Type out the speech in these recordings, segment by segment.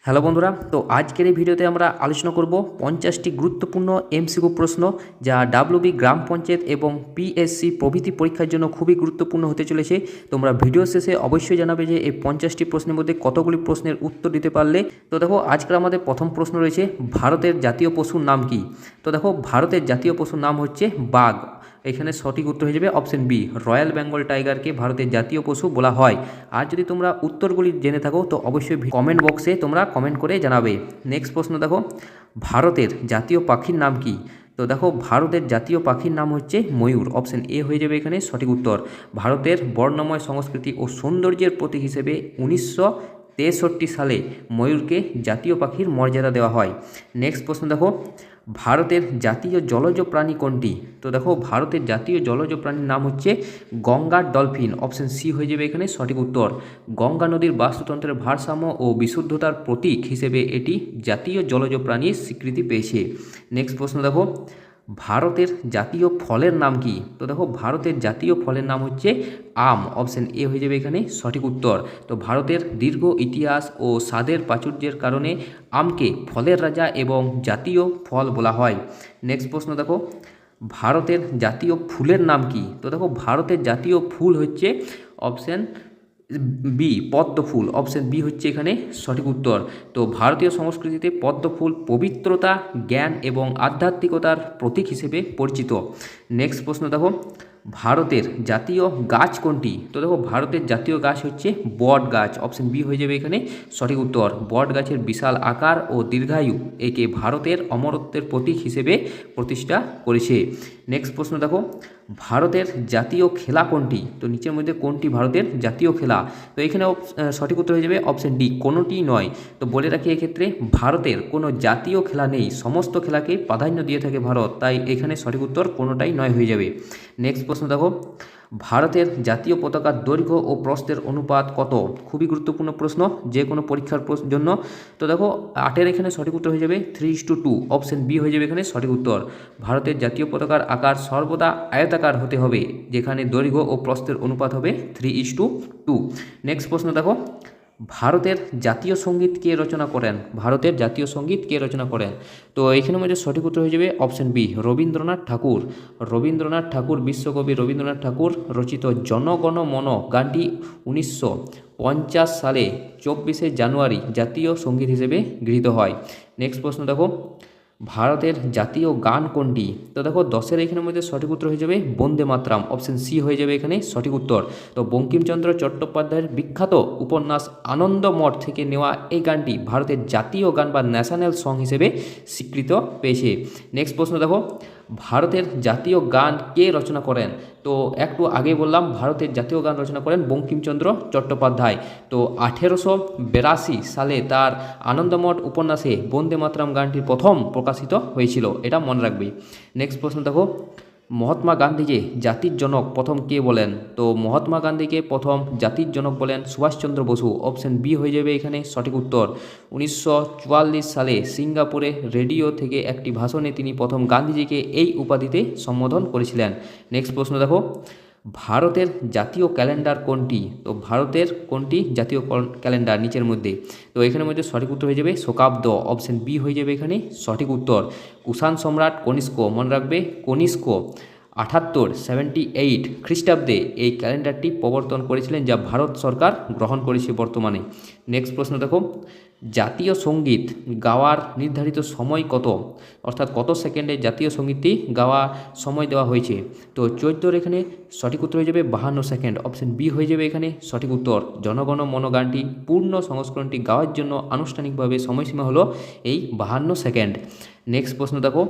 Hello বন্ধুরা, তো আজকের এই ভিডিওতে আমরা আলোচনা করব 50টি গুরুত্বপূর্ণ এমসিকিউ প্রশ্ন যা ডাব্লিউবি গ্রাম পঞ্চায়েত এবং পিএসসি প্রভৃতি পরীক্ষার জন্য খুবই গুরুত্বপূর্ণ হতে চলেছে। তোমরা ভিডিও শেষে অবশ্যই জানাবে যে এই 50টি প্রশ্নের মধ্যে কতগুলি প্রশ্নের উত্তর দিতে পারলে। তো দেখো, আজকের আমাদের প্রথম প্রশ্ন রয়েছে, ভারতের জাতীয় পশুর নাম কি? তো দেখো, ভারতের জাতীয় পশুর নাম হচ্ছে বাঘ। এখানে সঠিক উত্তর হয়ে যাবে অপশন বি, রয়্যাল বেঙ্গল টাইগারকে ভারতের জাতীয় পশু বলা হয়। আর যদি তোমরা উত্তরগুলি জেনে থাকো তো অবশ্যই কমেন্ট বক্সে তোমরা কমেন্ট করে জানাবে। নেক্সট প্রশ্ন দেখো, ভারতের জাতীয় পাখির নাম কি? তো দেখো, ভারতের জাতীয় পাখির নাম হচ্ছে ময়ূর। অপশন এ হয়ে যাবে এখানে সঠিক উত্তর। ভারতের বর্ণময় সংস্কৃতি ও সৌন্দর্যের প্রতীক হিসেবে 1963 সালে ময়ূরকে জাতীয় পাখির মর্যাদা দেওয়া হয়। নেক্সট প্রশ্ন দেখো, ভারতের জাতীয় জলজ প্রাণী কোনটি? তো দেখো, ভারতের জাতীয় জলজ প্রাণীর নাম হচ্ছে গঙ্গার ডলফিন। অপশন সি হয়ে যাবে এখানে সঠিক উত্তর। গঙ্গা নদীর বাস্তুতন্ত্রের ভারসাম্য ও বিশুদ্ধতার প্রতীক হিসেবে এটি জাতীয় জলজ প্রাণীর স্বীকৃতি পেয়েছে। নেক্সট প্রশ্ন দেখো, ভারতের জাতীয় ফলের নাম কি? তো দেখো, ভারতের জাতীয় ফলের নাম হচ্ছে আম। অপশন এ হয়ে যাবে এখানে সঠিক উত্তর। তো ভারতের দীর্ঘ ইতিহাস ও স্বাদের প্রাচুর্যের কারণে আমকে ফলের রাজা এবং জাতীয় ফল বলা হয়। নেক্সট প্রশ্ন দেখো, ভারতের জাতীয় ফুলের নাম কি? তো দেখো, ভারতের জাতীয় ফুল হচ্ছে অপশন বি, পদ্ম ফুল। অপশন বি হচ্ছে এখানে সঠিক উত্তর। তো ভারতীয় সংস্কৃতিতে পদ্ম ফুল পবিত্রতা, জ্ঞান এবং আধ্যাত্মিকতার প্রতীক হিসেবে পরিচিত। নেক্সট প্রশ্ন দেখো, ভারতের জাতীয় গাছ কোনটি? তো দেখো, ভারতের জাতীয় গাছ হচ্ছে বট গাছ। অপশন বি হয়ে যাবে এখানে সঠিক উত্তর। বট গাছের বিশাল আকার ও দীর্ঘায়ু একে ভারতের অমরত্বের প্রতীক হিসেবে প্রতিষ্ঠা করেছে। নেক্সট প্রশ্ন দেখো, ভারতের জাতীয় খেলা কোনটি? তো নিচের মধ্যে কোনটি ভারতের জাতীয় খেলা? তো এখানে সঠিক উত্তর হয়ে যাবে অপশন ডি, কোনোটি নয়। তো বলে রাখি, এক্ষেত্রে ভারতের কোনো জাতীয় খেলা নেই, সমস্ত খেলাকে প্রাধান্য দিয়ে থাকে ভারত, তাই এখানে সঠিক উত্তর কোনোটাই নয় হয়ে যাবে। নেক্সট প্রশ্ন দেখো, ভারতের জাতীয় পতাকার দৈর্ঘ্য ও প্রস্থের অনুপাত কত? খুবই গুরুত্বপূর্ণ প্রশ্ন যে কোনো পরীক্ষার জন্য। তো দেখো, 8-এর এখানে সঠিক উত্তর হয়ে যাবে 3:2। অপশন বি হয়ে যাবে এখানে সঠিক উত্তর। ভারতের জাতীয় পতাকার আকার সর্বদা আয়তাকার হতে হবে, যেখানে দৈর্ঘ্য ও প্রস্থের অনুপাত হবে 3:2। নেক্সট প্রশ্ন দেখো, ভারতের জাতীয় সঙ্গীত কে রচনা করেন? ভারতের জাতীয় সঙ্গীত কে রচনা করেন? তো এখানে মধ্যে সঠিক উত্তর হয়ে যাবে অপশন বি, রবীন্দ্রনাথ ঠাকুর। রবীন্দ্রনাথ ঠাকুর, বিশ্বকবি রবীন্দ্রনাথ ঠাকুর রচিত জনগণ মন গানটি 1950 সালে 24শে জানুয়ারি জাতীয় সঙ্গীত হিসেবে গৃহীত হয়। নেক্সট প্রশ্ন দেখো, ভারতের জাতীয় গান কোনটি? তো দেখো, 10-এর এখানের মধ্যে সঠিক উত্তর হয়ে যাবে বন্দে মাতরম। অপশন সি হয়ে যাবে এখানে সঠিক উত্তর। তো বঙ্কিমচন্দ্র চট্টোপাধ্যায়ের বিখ্যাত উপন্যাস আনন্দমঠ থেকে নেওয়া এই গানটি ভারতের জাতীয় গান বা ন্যাশনাল সং হিসেবে স্বীকৃত পেয়েছে। নেক্সট প্রশ্ন দেখো, ভারতের জাতীয় গান কে রচনা করেন? তো একটু আগে বললাম ভারতের জাতীয় গান রচনা করেন বঙ্কিমচন্দ্র চট্টোপাধ্যায়। তো 1882 সালে তার আনন্দমঠ উপন্যাসে বন্দে মাতরম গানটি প্রথম প্রকাশিত হয়েছিল, এটা মনে রাখবে। নেক্সট প্রশ্ন দেখো, মহাত্মা গান্ধীকে জাতির জনক প্রথম কে বলেন? তো মহাত্মা গান্ধীকে প্রথম জাতির জনক বলেন সুভাষচন্দ্র বসু। অপশন বি হয়ে যাবে এখানে সঠিক উত্তর। 1944 সালে সিঙ্গাপুরে রেডিও থেকে একটি ভাষণে তিনি প্রথম গান্ধীজিকে এই উপাধিতে সম্বোধন করেছিলেন। নেক্সট প্রশ্ন দেখো, ভারতের জাতীয় ক্যালেন্ডার কোনটি? তো ভারতের কোনটি জাতীয় ক্যালেন্ডার নিচের মধ্যে? তো এখানের মধ্যে সঠিক উত্তর হয়ে যাবে শকাব্দ। অপশন বি হয়ে যাবে এখানে সঠিক উত্তর। কুষাণ সম্রাট কনিষ্ক, মনে রাখবে কনিষ্ক 78 খ্রিস্টাব্দে এই ক্যালেন্ডারটি প্রবর্তন করেছিলেন, যা ভারত সরকার গ্রহণ করেছে বর্তমানে। নেক্সট প্রশ্ন দেখো, জাতীয় সঙ্গীত গাওয়ার নির্ধারিত সময় কত? অর্থাৎ কত সেকেন্ডে জাতীয় সঙ্গীতটি গাওয়া সময় দেওয়া হয়েছে? তো 14-এর এখানে সঠিক উত্তর হয়ে যাবে 52 সেকেন্ড। অপশন বি হয়ে যাবে এখানে সঠিক উত্তর। জনগণ মন গানটি পূর্ণ সংস্করণটি গাওয়ার জন্য আনুষ্ঠানিকভাবে সময়সীমা হলো এই 52 সেকেন্ড। নেক্সট প্রশ্ন দেখো,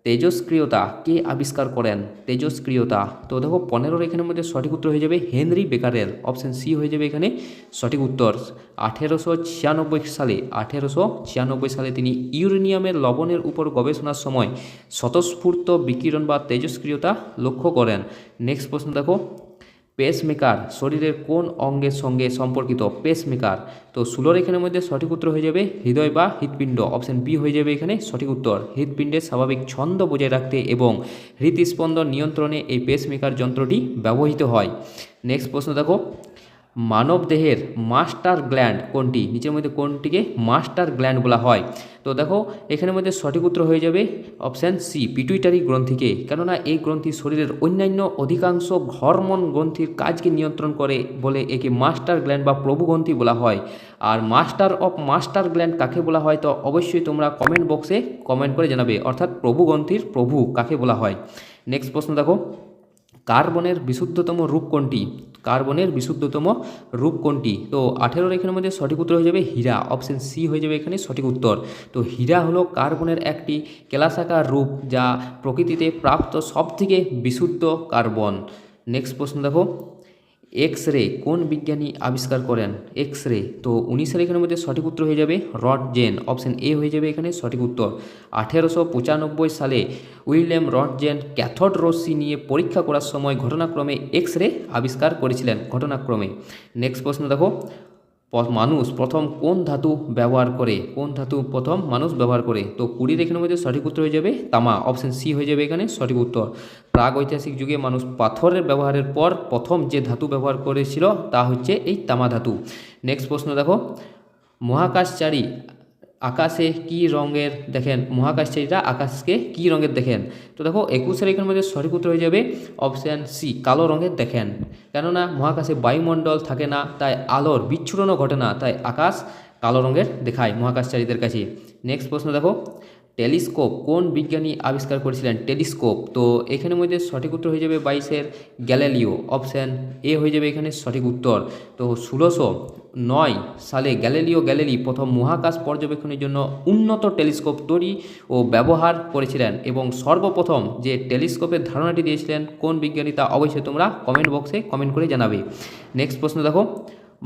তেজস্ক্রিয়তা কে আবিষ্কার করেন? তেজস্ক্রিয়তা, তো দেখো 15-এর এখানের মধ্যে সঠিক উত্তর হয়ে যাবে হেনরি বেকারেল। অপশন সি হয়ে যাবে এখানে সঠিক উত্তর। 1896 সালে তিনি ইউরেনিয়ামের লবণের উপর গবেষণার সময় স্বতঃস্ফূর্ত বিকিরণ বা তেজস্ক্রিয়তা লক্ষ্য করেন। নেক্সট প্রশ্ন দেখো, পেসমেকার শরীরের কোন অঙ্গের সঙ্গে সম্পর্কিত? পেসমেকার, তো 16-এর এখানের মধ্যে সঠিক উত্তর হয়ে যাবে হৃদয় বা হৃৎপিণ্ড। অপশন বি হয়ে যাবে এখানে সঠিক উত্তর। হৃৎপিণ্ডের স্বাভাবিক ছন্দ বজায় রাখতে এবং হৃদস্পন্দন নিয়ন্ত্রণে এই পেসমেকার যন্ত্রটি ব্যবহৃত হয়। নেক্সট প্রশ্ন দেখো, মানবদেহের মাস্টার গ্ল্যান্ড কোনটি? নিচের মধ্যে কোনটিকে মাস্টার গ্ল্যান্ড বলা হয়? তো দেখো এখানের মধ্যে সঠিক উত্তর হয়ে যাবে অপশান সি, পিটুইটারি গ্রন্থিকে। কেননা এই গ্রন্থি শরীরের অন্যান্য অধিকাংশ হরমোন গ্রন্থির কাজকে নিয়ন্ত্রণ করে বলে একে মাস্টার গ্ল্যান্ড বা প্রভু গ্রন্থি বলা হয়। আর মাস্টার অফ মাস্টার গ্ল্যান্ড কাকে বলা হয়? তো অবশ্যই তোমরা কমেন্ট বক্সে কমেন্ট করে জানাবে, অর্থাৎ প্রভু গ্রন্থির প্রভু কাকে বলা হয়। নেক্সট প্রশ্ন দেখো, কার্বনের বিশুদ্ধতম রূপ কোনটি? কার্বনের বিশুদ্ধতম রূপ কোনটি? তো 18 এখানের মধ্যে সঠিক উত্তর হয়ে যাবে হীরা, অপশন সি হয়ে যাবে এখানে সঠিক উত্তর। তো হীরা হলো কার্বনের একটি কেলাসাকার রূপ, যা প্রকৃতিতে প্রাপ্ত সবথেকে বিশুদ্ধ কার্বন। নেক্সট প্রশ্ন দেখো, এক্স রে কোন বিজ্ঞানী আবিষ্কার করেন? এক্স রে, তো 19 এখানের মধ্যে সঠিক উত্তর হয়ে যাবে রডজেন, অপশন এ হয়ে যাবে এখানে সঠিক উত্তর। 1895 সালে উইলিয়াম রডজেন ক্যাথোড রশ্মি নিয়ে পরীক্ষা করার সময় ঘটনাক্রমে এক্স রে আবিষ্কার করেছিলেন, ঘটনাক্রমে। নেক্সট প্রশ্ন দেখো, মানুষ প্রথম কোন ধাতু ব্যবহার করে? কোন ধাতু প্রথম মানুষ ব্যবহার করে? তো 20 এখানের মধ্যে সঠিক উত্তর হয়ে যাবে তামা, অপশন সি হয়ে যাবে এখানে সঠিক উত্তর। প্রাগ ঐতিহাসিক যুগে মানুষ পাথরের ব্যবহারের পর প্রথম যে ধাতু ব্যবহার করেছিল তা হচ্ছে এই তামা ধাতু। নেক্সট প্রশ্ন দেখো, মহাকাশচারী আকাশে কি রঙের দেখেন? মহাকাশচারীরা আকাশকে কি রঙের দেখেন? তো দেখো 21 এখানের মধ্যে সঠিক উত্তর হয়ে যাবে অপশান সি, কালো রঙের দেখেন। কেননা মহাকাশে বায়ুমণ্ডল থাকে না, তাই আলোর বিচ্ছুরণও ঘটে না, তাই আকাশ কালো রঙের দেখায় মহাকাশচারীদের কাছে। নেক্সট প্রশ্ন দেখো, টেলিস্কোপ কোন বিজ্ঞানী আবিষ্কার করেছিলেন? টেলিস্কোপ, তো এখানের মধ্যে সঠিক উত্তর হয়ে যাবে 22 গ্যালিলিও, অপশান এ হয়ে যাবে এখানে সঠিক উত্তর। তো 1609 সালে গ্যালিলি প্রথম মহাকাশ পর্যবেক্ষণের জন্য উন্নত টেলিস্কোপ তৈরি ও ব্যবহার করেছিলেন, এবং সর্বপ্রথম যে টেলিস্কোপের ধারণাটি দিয়েছিলেন কোন বিজ্ঞানী তা অবশ্যই তোমরা কমেন্ট বক্সে কমেন্ট করে জানাবে। নেক্সট প্রশ্ন দেখো,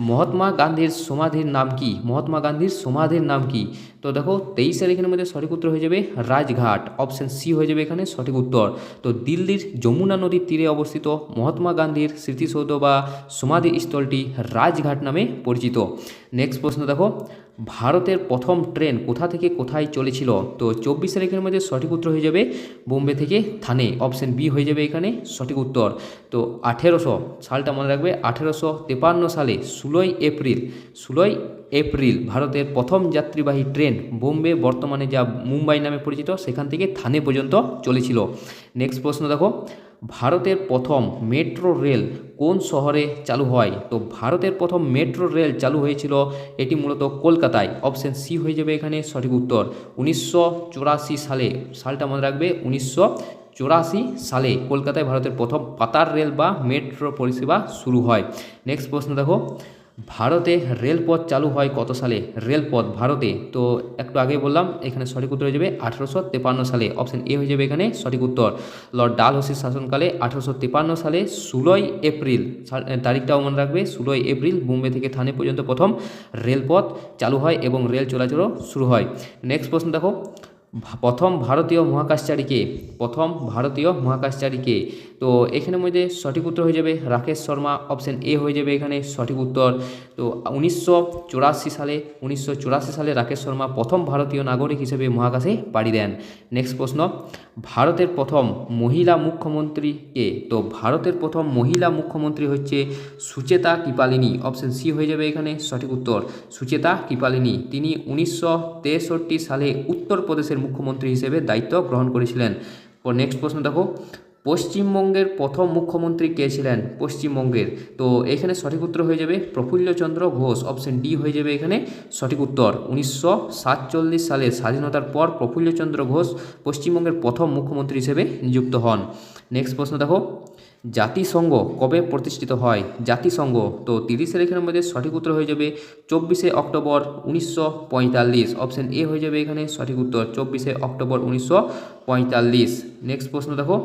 মহাত্মা গান্ধীর সমাধির নাম কি? মহাত্মা গান্ধীর সমাধির নাম কি? তো দেখো 23 এখানের মধ্যে সঠিক উত্তর হয়ে যাবে রাজঘাট, অপশন সি হয়ে যাবে এখানে সঠিক উত্তর। তো দিল্লির যমুনা নদীর তীরে অবস্থিত মহাত্মা গান্ধীর স্মৃতিসৌধ বা সমাধিস্থলটি রাজঘাট নামে পরিচিত। নেক্সট প্রশ্ন দেখো, ভারতের প্রথম ট্রেন কোথা থেকে কোথায় চলেছিল? তো 24 এখানের মধ্যে সঠিক উত্তর হয়ে যাবে বোম্বে থেকে থানে, অপশন বি হয়ে যাবে এখানে সঠিক উত্তর। তো 1800 সালটা মনে রাখবে, 1853 সালে 16 এপ্রিল ভারতের প্রথম যাত্রীবাহী ট্রেন বোম্বে, বর্তমানে যা মুম্বাই নামে পরিচিত, সেখান থেকে থানে পর্যন্ত চলেছিল। নেক্সট প্রশ্ন দেখো, ভারতের প্রথম মেট্রো রেল কোন শহরে চালু হয়? তো ভারতের প্রথম মেট্রো রেল চালু হয়েছিল এটি মূলত কলকাতায়, অপশন সি হয়ে যাবে এখানে সঠিক উত্তর। 1984 সালে, সালটা মনে রাখবে 1984 সালে কলকাতায় ভারতের প্রথম পাতার রেল বা মেট্রো পরিষেবা শুরু হয়। নেক্সট প্রশ্ন দেখো, ভারতে রেলপথ চালু হয় কত সালে? রেলপথ ভারতে, তো একটু আগে বললাম এখানে সঠিক উত্তর হয়ে যাবে 1853 সালে, অপশন এ হয়ে যাবে এখানে সঠিক উত্তর। লর্ড ডালহৌসির শাসনকালে 1853 সালে 16 এপ্রিল, তারিখটাও মনে রাখবে, 16 এপ্রিল বোম্বে থেকে থানে পর্যন্ত প্রথম রেলপথ চালু হয় এবং রেল চলাচলও শুরু হয়। নেক্সট প্রশ্ন দেখো, প্রথম ভারতীয় মহাকাশচারীকে? প্রথম ভারতীয় মহাকাশচারীকে? তো এখানের মধ্যে সঠিক উত্তর হয়ে যাবে রাকেশ শর্মা, অপশন এ হয়ে যাবে এখানে সঠিক উত্তর। তো 1984 সালে রাকেশ শর্মা প্রথম ভারতীয় নাগরিক হিসেবে মহাকাশে পাড়ি দেন। নেক্সট প্রশ্ন, ভারতের প্রথম মহিলা মুখ্যমন্ত্রী কে? তো ভারতের প্রথম মহিলা মুখ্যমন্ত্রী হচ্ছে সুচেতা কৃপালিনী, অপশন সি হয়ে যাবে এখানে সঠিক উত্তর। সুচেতা কৃপালিনী, তিনি 1963 সালে উত্তরপ্রদেশের মুখ্যমন্ত্রী হিসেবে দায়িত্ব গ্রহণ করেছিলেন। নেক্সট প্রশ্ন দেখো, পশ্চিমবঙ্গের প্রথম মুখ্যমন্ত্রী কে ছিলেন? পশ্চিমবঙ্গের, তো এখানে সঠিক উত্তর হয়ে যাবে প্রফুল্লচন্দ্র ঘোষ, অপশন ডি হয়ে যাবে এখানে সঠিক উত্তর। 1947 সালে স্বাধীনতার পর প্রফুল্লচন্দ্র ঘোষ পশ্চিমবঙ্গের প্রথম মুখ্যমন্ত্রী হিসেবে নিযুক্ত হন। নেক্সট প্রশ্ন দেখো, জাতিসংঘ কবে প্রতিষ্ঠিত হয়? জাতিসংঘ, তো 30 এখানের মধ্যে সঠিক উত্তর হয়ে যাবে 24 অক্টোবর 1945, অপশন এ হয়ে যাবে এখানে সঠিক উত্তর, 24 অক্টোবর 1945। নেক্সট প্রশ্ন দেখো,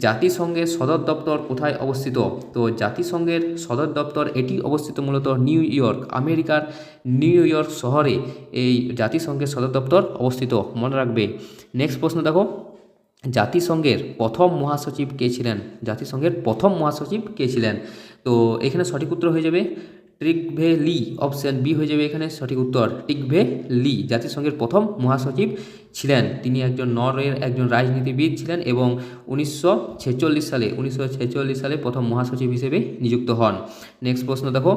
জাতিসংঘের সদর দপ্তর কোথায় অবস্থিত? তো জাতিসংঘের সদর দপ্তর এটি অবস্থিত মূলত নিউ ইয়র্ক, আমেরিকার নিউ ইয়র্ক শহরে এই জাতিসংঘের সদর দপ্তর অবস্থিত, মনে রাখবে। নেক্সট প্রশ্ন দেখো, জাতিসংঘের প্রথম মহাসচিব কে ছিলেন? জাতিসংঘের প্রথম মহাসচিব কে ছিলেন? তো এখানে সঠিক উত্তর হয়ে যাবে টিকভে লি, অপশন বি হয়ে যাবে এখানে সঠিক উত্তর। টিকভে লি জাতিসংঘের প্রথম মহাসচিব ছিলেন। তিনি একজন নরওয়ের একজন রাজনীতিবিদ ছিলেন এবং 1946 সালে প্রথম মহাসচিব হিসেবে নিযুক্ত হন। নেক্সট প্রশ্ন দেখো,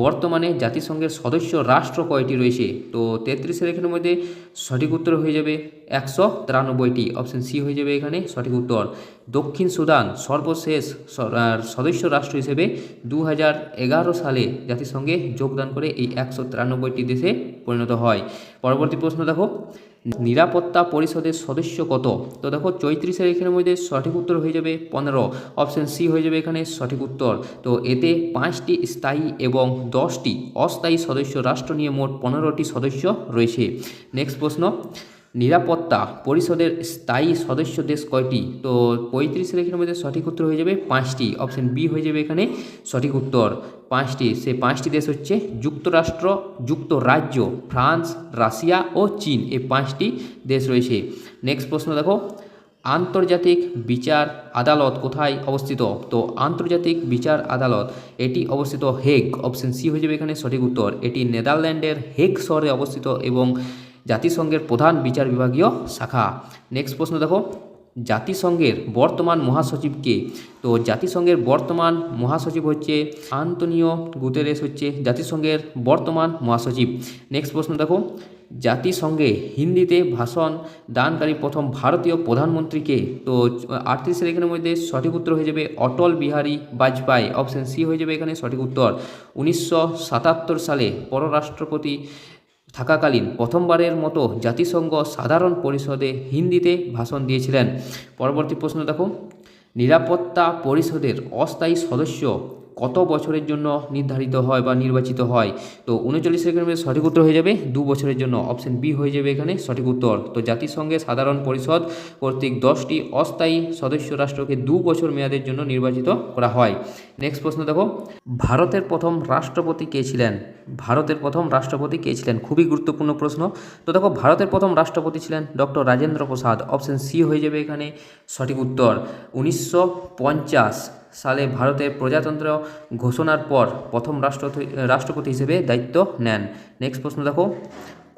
বর্তমানে জাতিসংঘের সদস্য রাষ্ট্র কয়টি রয়েছে? তো 33-এর এখানের মধ্যে সঠিক উত্তর হয়ে যাবে 193টি, অপশন সি হয়ে যাবে এখানে সঠিক উত্তর। দক্ষিণ সুদান সর্বশেষ সদস্য রাষ্ট্র হিসেবে 2011 সালে জাতিসংঘে যোগদান করে এই 193টি দেশে পরিণত হয়। পরবর্তী প্রশ্ন দেখো, নিরাপত্তা পরিষদের সদস্য কত? তো দেখো 34-এর এখানের মধ্যে সঠিক উত্তর হয়ে যাবে 15, অপশন সি হয়ে যাবে এখানে সঠিক উত্তর। তো এতে 5টি স্থায়ী এবং 10টি অস্থায়ী সদস্য রাষ্ট্র নিয়ে মোট 15টি সদস্য রয়েছে। নেক্সট প্রশ্ন, নিরাপত্তা পরিষদের স্থায়ী সদস্য দেশ কয়টি? তো 35-এর এখানের মধ্যে সঠিক উত্তর হয়ে যাবে 5টি, অপশন বি হয়ে যাবে এখানে সঠিক উত্তর। 5টি, সে 5টি দেশ হচ্ছে যুক্তরাষ্ট্র, যুক্তরাজ্য, ফ্রান্স, রাশিয়া ও চীন, এই 5টি দেশ রয়েছে। নেক্সট প্রশ্ন দেখো, আন্তর্জাতিক বিচার আদালত কোথায় অবস্থিত? তো আন্তর্জাতিক বিচার আদালত এটি অবস্থিত হেগ, অপশন সি হয়ে যাবে এখানে সঠিক উত্তর। এটি নেদারল্যান্ডের হেগ শহরে অবস্থিত এবং জাতিসংঘের প্রধান বিচার বিভাগীয় শাখা। নেক্সট প্রশ্ন দেখো, জাতিসংঘের বর্তমান মহাসচিব কে? তো জাতিসংঘের বর্তমান মহাসচিব হচ্ছে আন্তোনিও গুতেরেস, হচ্ছে জাতিসংঘের বর্তমান মহাসচিব। নেক্সট প্রশ্ন দেখো, জাতিসংঘে হিন্দিতে ভাষণ দানকারী প্রথম ভারতীয় প্রধানমন্ত্রী কে? তো 38-এর এখানের মধ্যে সঠিক উত্তর হয়ে যাবে অটল বিহারী বাজপেয়ী, অপশন সি হয়ে যাবে এখানে সঠিক উত্তর। 1977 সালে পররাষ্ট্রপতি থাকাকালীন প্রথমবারের মতো জাতিসংঘ সাধারণ পরিষদে হিন্দিতে ভাষণ দিয়েছিলেন। পরবর্তী প্রশ্ন দেখো, নিরাপত্তা পরিষদের অস্থায়ী সদস্য কত বছরের জন্য নির্ধারিত হয় বা নির্বাচিত হয়? তো 39-এর মধ্যে সঠিক উত্তর হয়ে যাবে 2 বছরের জন্য, অপশন বি হয়ে যাবে এখানে সঠিক উত্তর। তো জাতিসংঘের সাধারণ পরিষদ কর্তৃক 10টি অস্থায়ী সদস্য রাষ্ট্রকে 2 বছর মেয়াদের জন্য নির্বাচিত করা হয়। নেক্সট প্রশ্ন দেখো, ভারতের প্রথম রাষ্ট্রপতি কে ছিলেন? ভারতের প্রথম রাষ্ট্রপতি কে ছিলেন? খুবই গুরুত্বপূর্ণ প্রশ্ন। তো দেখো ভারতের প্রথম রাষ্ট্রপতি ছিলেন doctor Rajendra Prasad, option C হয়ে যাবে এখানে সঠিক উত্তর। 1950 সালে ভারতের প্রজাতন্ত্র ঘোষণার পর প্রথম রাষ্ট্রপতি হিসেবে দায়িত্ব নেন। নেক্সট প্রশ্ন দেখো,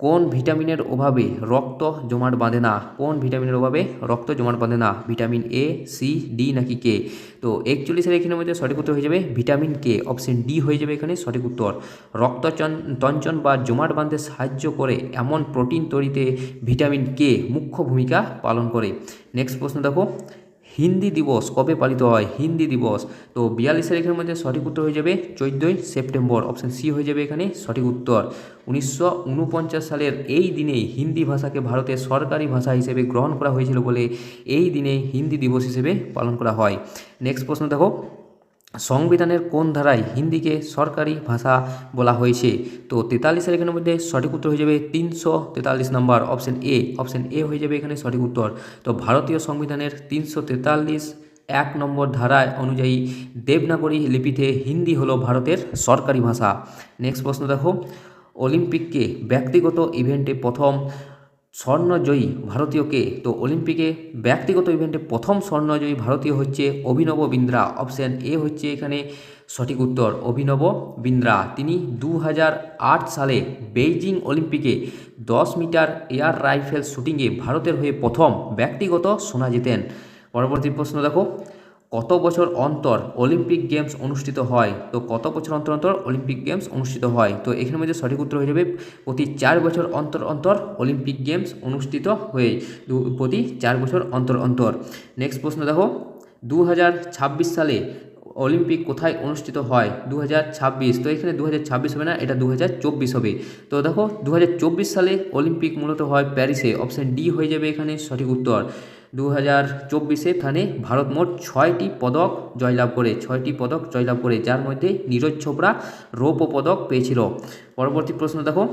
কোন ভিটামিনের অভাবে রক্ত জমাট বাঁধে না? কোন ভিটামিনের অভাবে রক্ত জমাট বাঁধে না? ভিটামিন এ, সি, ডি নাকি কে? তো 41-এর এখানের মধ্যে সঠিক উত্তর হয়ে যাবে ভিটামিন কে, অপশন ডি হয়ে যাবে এখানে সঠিক উত্তর। রক্ত তঞ্চন বা জমাট বাঁধতে সাহায্য করে এমন প্রোটিন তৈরিতে ভিটামিন কে মুখ্য ভূমিকা পালন করে। নেক্সট প্রশ্ন দেখো, হিন্দি দিবস কবে পালিত হয়? হিন্দি দিবস, তো 42-এর এখানের মধ্যে সঠিক উত্তর হয়ে যাবে 14ই সেপ্টেম্বর, অপশন সি হয়ে যাবে এখানে সঠিক উত্তর। 1949 সালের এই দিনেই হিন্দি ভাষাকে ভারতের সরকারি ভাষা হিসেবে গ্রহণ করা হয়েছিল বলে এই দিনে হিন্দি দিবস হিসেবে পালন করা হয়। নেক্সট প্রশ্ন দেখো, সংবিধানের কোন ধারায় হিন্দিকে সরকারি ভাষা বলা হয়েছে? তো 43-এর এখানের মধ্যে সঠিক উত্তর হয়ে যাবে 343 নম্বর, অপশন এ হয়ে যাবে এখানে সঠিক উত্তর। তো ভারতীয় সংবিধানের 343 নম্বর ধারায় অনুযায়ী দেবনাগরী লিপিতে হিন্দি হলো ভারতের সরকারি ভাষা। নেক্সট প্রশ্ন দেখো, অলিম্পিককে ব্যক্তিগত ইভেন্টে প্রথম স্বর্ণজয়ী ভারতীয়কে? তো অলিম্পিকে ব্যক্তিগত ইভেন্টে প্রথম স্বর্ণজয়ী ভারতীয় হচ্ছে অভিনব বিন্দ্রা, অপশান এ হচ্ছে এখানে সঠিক উত্তর। অভিনব বিন্দ্রা, তিনি 2008 সালে বেইজিং অলিম্পিকে 10 মিটার এয়ার রাইফেল শুটিংয়ে ভারতের হয়ে প্রথম ব্যক্তিগত সোনা জেতেন। পরবর্তী প্রশ্ন দেখো, কত বছর অন্তর অলিম্পিক গেমস অনুষ্ঠিত হয়? তো কত বছর অন্তর অন্তর অলিম্পিক গেমস অনুষ্ঠিত হয়? তো এখানের মধ্যে সঠিক উত্তর হয়ে যাবে প্রতি 4 বছর অন্তর অন্তর অলিম্পিক গেমস অনুষ্ঠিত হয়ে, প্রতি 4 বছর অন্তর অন্তর। নেক্সট প্রশ্ন দেখো, 2026 সালে অলিম্পিক কোথায় অনুষ্ঠিত হয়? 2026, তো এখানে 2026 হবে না, এটা 2024 হবে। তো দেখো 2024 সালে অলিম্পিক মূলত হয় প্যারিসে, অপশান ডি হয়ে যাবে এখানে সঠিক উত্তর। 2024 এখানে ভারত মোট 6টি পদক জয়লাভ করে, যার মধ্যে নীরজ চোপড়া রৌপ্য পদক পেয়েছিল। পরবর্তী প্রশ্ন দেখো,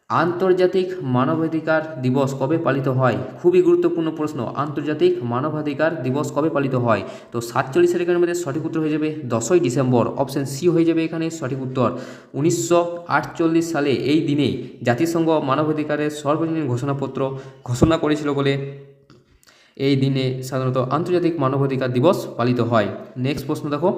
আন্তর্জাতিক মানবাধিকার দিবস কবে পালিত হয়? খুবই গুরুত্বপূর্ণ প্রশ্ন, আন্তর্জাতিক মানবাধিকার দিবস কবে পালিত হয়? তো 47-এর এখানের মধ্যে সঠিক উত্তর হয়ে যাবে 10ই ডিসেম্বর, অপশান সি হয়ে যাবে এখানে সঠিক উত্তর। 1948 সালে এই দিনে জাতিসংঘ মানবাধিকারের সর্বজনীন ঘোষণাপত্র ঘোষণা করেছিল বলে এই দিনে সাধারণত আন্তর্জাতিক মানবাধিকার দিবস পালিত হয়। নেক্সট প্রশ্ন দেখো,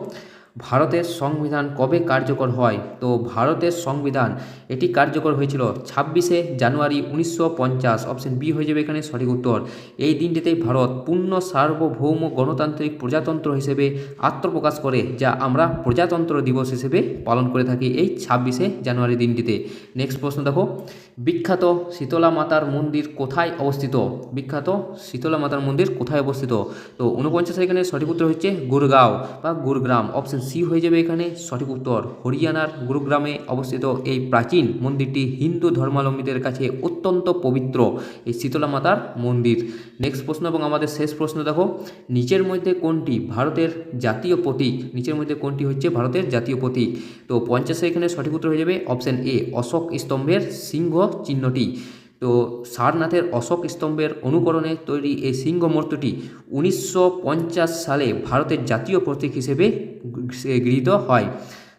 ভারতের সংবিধান কবে কার্যকর হয়? তো ভারতের সংবিধান এটি কার্যকর হয়েছিল 26শে জানুয়ারি 1950। অপশন বি হয়ে যাবে এখানে সঠিক উত্তর। এই দিনটিতেই ভারত পূর্ণ সার্বভৌম গণতান্ত্রিক প্রজাতন্ত্র হিসেবে আত্মপ্রকাশ করে, যা আমরা প্রজাতন্ত্র দিবস হিসেবে পালন করে থাকি এই 26শে জানুয়ারি দিনটিতে। নেক্সট প্রশ্ন দেখো, বিখ্যাত শীতলা মাতার মন্দির কোথায় অবস্থিত? বিখ্যাত শীতলা মাতার মন্দির কোথায় অবস্থিত? তো 49 এখানে সঠিক উত্তর হচ্ছে গুরগাঁও বা গুরগ্রাম। অপশন সি হয়ে যাবে এখানে সঠিক উত্তর। হরিয়ানার গুরুগ্রামে অবস্থিত এই প্রাচীন মন্দিরটি হিন্দু ধর্মাবলম্বীদের কাছে অত্যন্ত পবিত্র এই শীতলা মাতার মন্দির। নেক্সট প্রশ্ন এবং আমাদের শেষ প্রশ্ন দেখো, নিচের মধ্যে কোনটি ভারতের জাতীয় প্রতীক? নিচের মধ্যে কোনটি হচ্ছে ভারতের জাতীয় প্রতীক? তো 50 এখানে সঠিক উত্তর হয়ে যাবে অপশন এ, অশোক স্তম্ভের সিংহ চিহ্নটি। তো সারনাথের অশোক স্তম্ভের অনুকরণে তৈরি এই সিংহ মূর্তিটি 1950 সালে ভারতের জাতীয় প্রতীক হিসেবে গৃহীত হয়।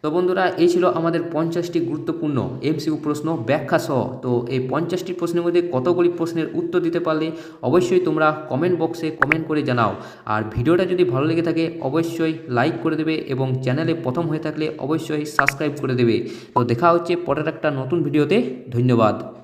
তো বন্ধুরা, এই ছিল আমাদের 50টি গুরুত্বপূর্ণ এমসিকিউ প্রশ্ন ব্যাখ্যা সহ। তো এই 50টি প্রশ্নের মধ্যে কতগুলি প্রশ্নের উত্তর দিতে পারলে অবশ্যই তোমরা কমেন্ট বক্সে কমেন্ট করে জানাও। আর ভিডিওটা যদি ভালো লেগে থাকে অবশ্যই লাইক করে দেবে এবং চ্যানেলে প্রথম হয়ে থাকলে অবশ্যই সাবস্ক্রাইব করে দেবে। তো দেখা হচ্ছে পরের একটা নতুন ভিডিওতে। ধন্যবাদ।